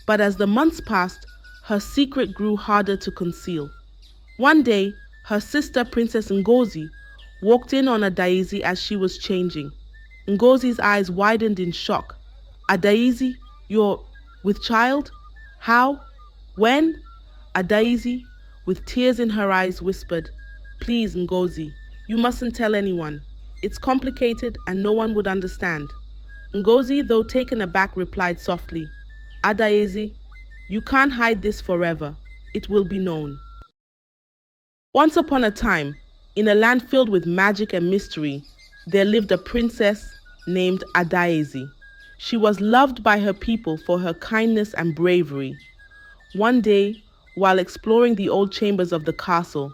But as the months passed, her secret grew harder to conceal. One day, her sister Princess Ngozi walked in on Adaeze as she was changing. Ngozi's eyes widened in shock. "Adaeze, you're with child? How? When?" Adaeze, with tears in her eyes, whispered, "Please, Ngozi, you mustn't tell anyone. It's complicated and no one would understand." Ngozi, though taken aback, replied softly, "Adaeze, you can't hide this forever. It will be known." Once upon a time, in a land filled with magic and mystery, there lived a princess named Adaeze. She was loved by her people for her kindness and bravery. One day, while exploring the old chambers of the castle,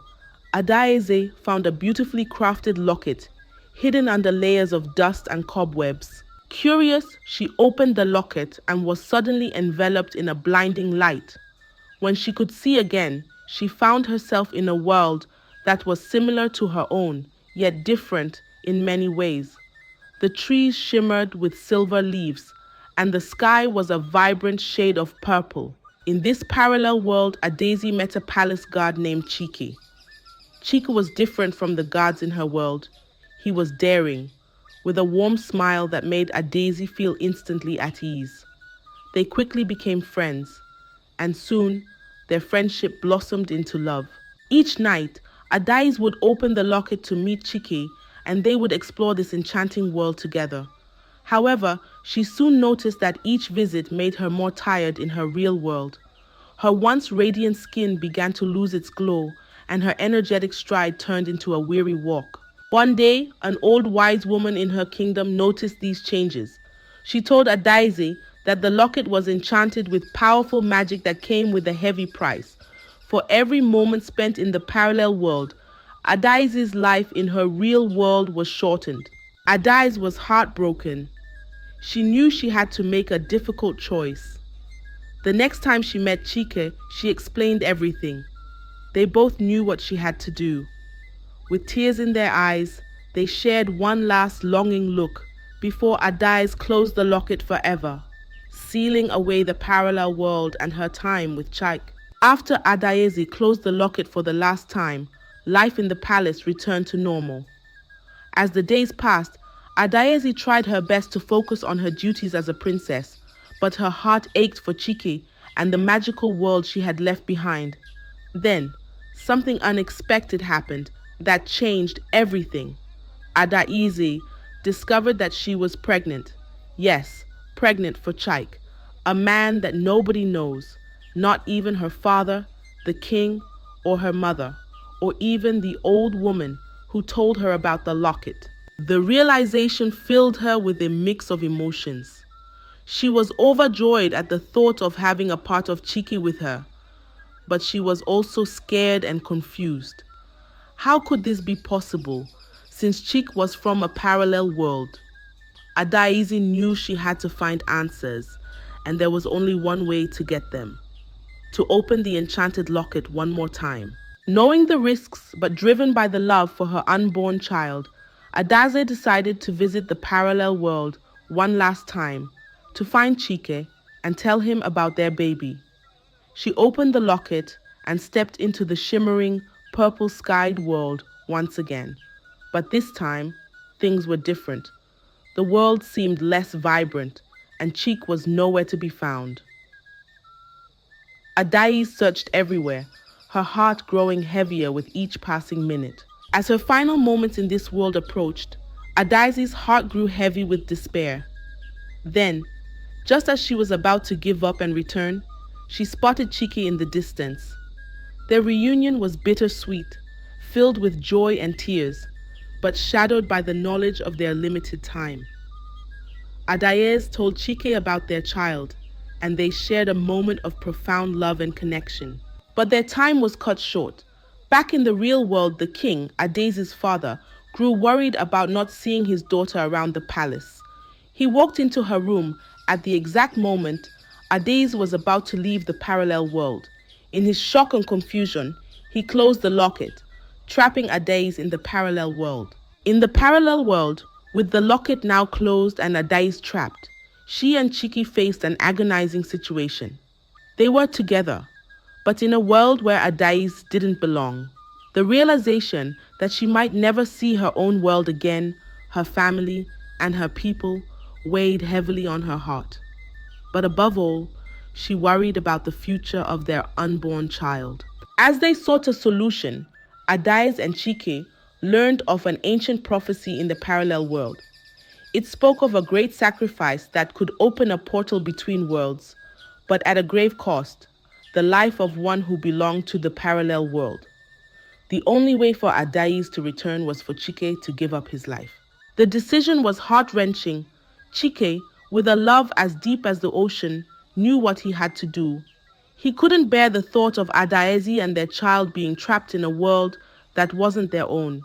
Adaeze found a beautifully crafted locket hidden under layers of dust and cobwebs. Curious, she opened the locket and was suddenly enveloped in a blinding light. When she could see again, she found herself in a world that was similar to her own, yet different in many ways. The trees shimmered with silver leaves, and the sky was a vibrant shade of purple. In this parallel world, Adaeze met a palace guard named Chike. Chike was different from the guards in her world. He was daring, with a warm smile that made Adaeze feel instantly at ease. They quickly became friends, and soon their friendship blossomed into love. Each night, Adaeze would open the locket to meet Chike, and they would explore this enchanting world together. However, she soon noticed that each visit made her more tired in her real world. Her once radiant skin began to lose its glow, and her energetic stride turned into a weary walk. One day, an old wise woman in her kingdom noticed these changes. She told Adaeze that the locket was enchanted with powerful magic that came with a heavy price. For every moment spent in the parallel world, Adaeze's life in her real world was shortened. Adaeze was heartbroken. She knew she had to make a difficult choice. The next time she met Chike, she explained everything. They both knew what she had to do. With tears in their eyes, they shared one last longing look before Adaeze closed the locket forever, sealing away the parallel world and her time with Chike. After Adaeze closed the locket for the last time, life in the palace returned to normal. As the days passed, Adaeze tried her best to focus on her duties as a princess, but her heart ached for Chike and the magical world she had left behind. Then, something unexpected happened that changed everything. Adaeze discovered that she was pregnant. Yes, pregnant for Chike, a man that nobody knows, not even her father, the king, or her mother, or even the old woman who told her about the locket. The realization filled her with a mix of emotions. She was overjoyed at the thought of having a part of Chike with her, but she was also scared and confused. How could this be possible, since Chike was from a parallel world? Adaeze knew she had to find answers, and there was only one way to get them: to open the enchanted locket one more time. Knowing the risks, but driven by the love for her unborn child, Adaeze decided to visit the parallel world one last time, to find Chike and tell him about their baby. She opened the locket and stepped into the shimmering, purple-skied world once again. But this time, things were different. The world seemed less vibrant, and Chike was nowhere to be found. Adaeze searched everywhere, her heart growing heavier with each passing minute. As her final moments in this world approached, Adaeze's heart grew heavy with despair. Then, just as she was about to give up and return, she spotted Chike in the distance. Their reunion was bittersweet, filled with joy and tears, but shadowed by the knowledge of their limited time. Adaeze told Chike about their child, and they shared a moment of profound love and connection. But their time was cut short. Back in the real world, the king, Adaeze's father, grew worried about not seeing his daughter around the palace. He walked into her room at the exact moment Adaeze was about to leave the parallel world. In his shock and confusion, he closed the locket, trapping Adaeze in the parallel world. In the parallel world, with the locket now closed and Adaeze trapped, she and Chike faced an agonizing situation. They were together, but in a world where Adaeze didn't belong. The realization that she might never see her own world again, her family, and her people weighed heavily on her heart. But above all, she worried about the future of their unborn child. As they sought a solution, Adaeze and Chike learned of an ancient prophecy in the parallel world. It spoke of a great sacrifice that could open a portal between worlds, but at a grave cost, the life of one who belonged to the parallel world. The only way for Adaeze to return was for Chike to give up his life. The decision was heart-wrenching. Chike, with a love as deep as the ocean, knew what he had to do. He couldn't bear the thought of Adaeze and their child being trapped in a world that wasn't their own.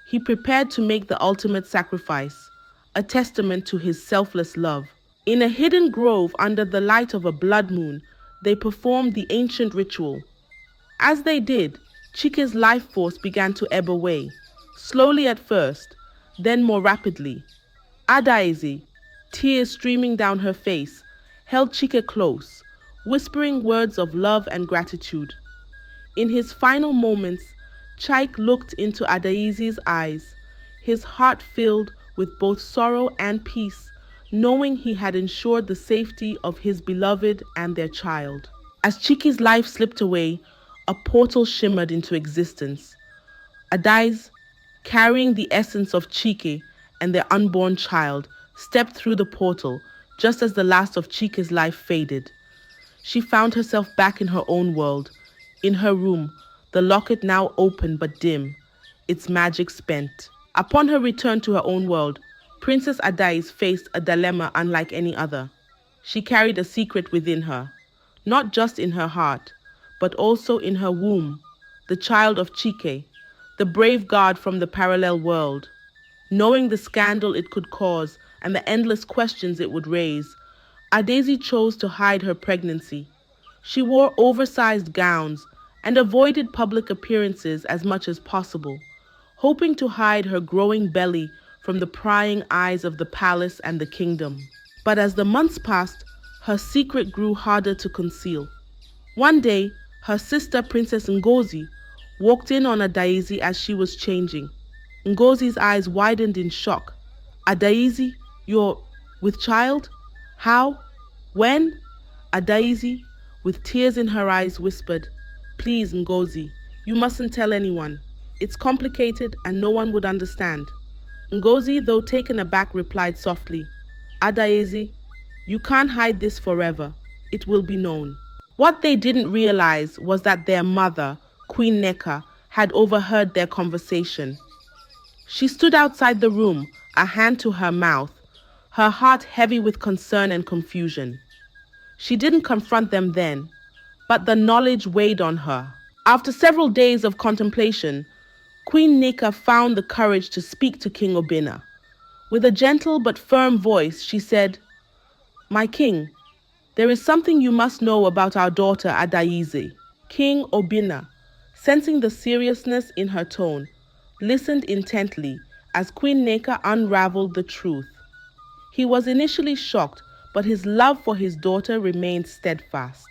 He prepared to make the ultimate sacrifice, a testament to his selfless love. In a hidden grove under the light of a blood moon, they performed the ancient ritual. As they did, Chike's life force began to ebb away, slowly at first, then more rapidly. Adaeze, tears streaming down her face, held Chike close, whispering words of love and gratitude. In his final moments, Chike looked into Adaeze's eyes, his heart filled with both sorrow and peace, knowing he had ensured the safety of his beloved and their child. As Chike's life slipped away, a portal shimmered into existence. Adaeze, carrying the essence of Chike and their unborn child, stepped through the portal just as the last of Chike's life faded. She found herself back in her own world, in her room, the locket now open but dim, its magic spent. Upon her return to her own world, Princess Adaeze faced a dilemma unlike any other. She carried a secret within her, not just in her heart, but also in her womb, the child of Chike, the brave guard from the parallel world. Knowing the scandal it could cause and the endless questions it would raise, Adaeze chose to hide her pregnancy. She wore oversized gowns and avoided public appearances as much as possible, hoping to hide her growing belly from the prying eyes of the palace and the kingdom. But as the months passed, her secret grew harder to conceal. One day, her sister Princess Engrossing walked in on Adaeze as she was changing. Ngozi's eyes widened in shock. Adaeze, you're with child? How? When? Adaeze, with tears in her eyes, whispered, "Please, Ngozi, you mustn't tell anyone. It's complicated and no one would understand." Ngozi, though taken aback, replied softly, "Adaeze, you can't hide this forever. It will be known." What they didn't realize was that their mother, Queen Nneka, had overheard their conversation. She stood outside the room, a hand to her mouth, her heart heavy with concern and confusion. She didn't confront them then, but the knowledge weighed on her. After several days of contemplation, Queen Nneka found the courage to speak to King Obinna. With a gentle but firm voice, she said, "My king, there is something you must know about our daughter Adaeze." King Obinna, sensing the seriousness in her tone, listened intently as Queen Nneka unraveled the truth. He was initially shocked, but his love for his daughter remained steadfast.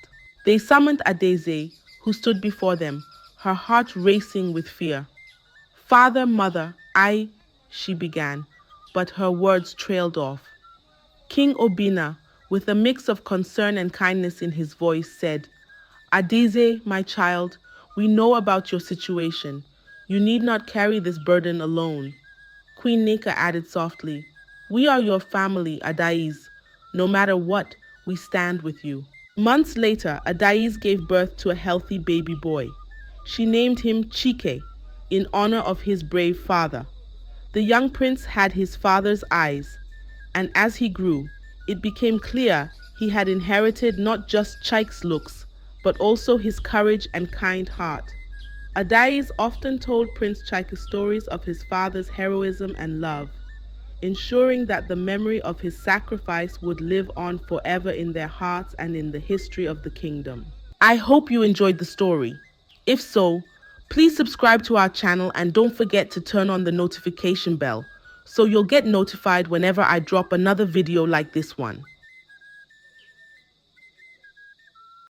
They summoned Adaeze, who stood before them, her heart racing with fear. "Father, mother, she began, but her words trailed off. King Obinna, with a mix of concern and kindness in his voice, said, "Adaeze, my child, we know about your situation. You need not carry this burden alone." Queen Nneka added softly, "We are your family, Adaeze. No matter what, we stand with you." Months later, Adaeze gave birth to a healthy baby boy. She named him Chike, in honor of his brave father. The young prince had his father's eyes, and as he grew, it became clear he had inherited not just Chike's looks, but also his courage and kind heart. Adaeze often told Prince Chike stories of his father's heroism and love, ensuring that the memory of his sacrifice would live on forever in their hearts and in the history of the kingdom. I hope you enjoyed the story. If so, please subscribe to our channel and don't forget to turn on the notification bell so you'll get notified whenever I drop another video like this one.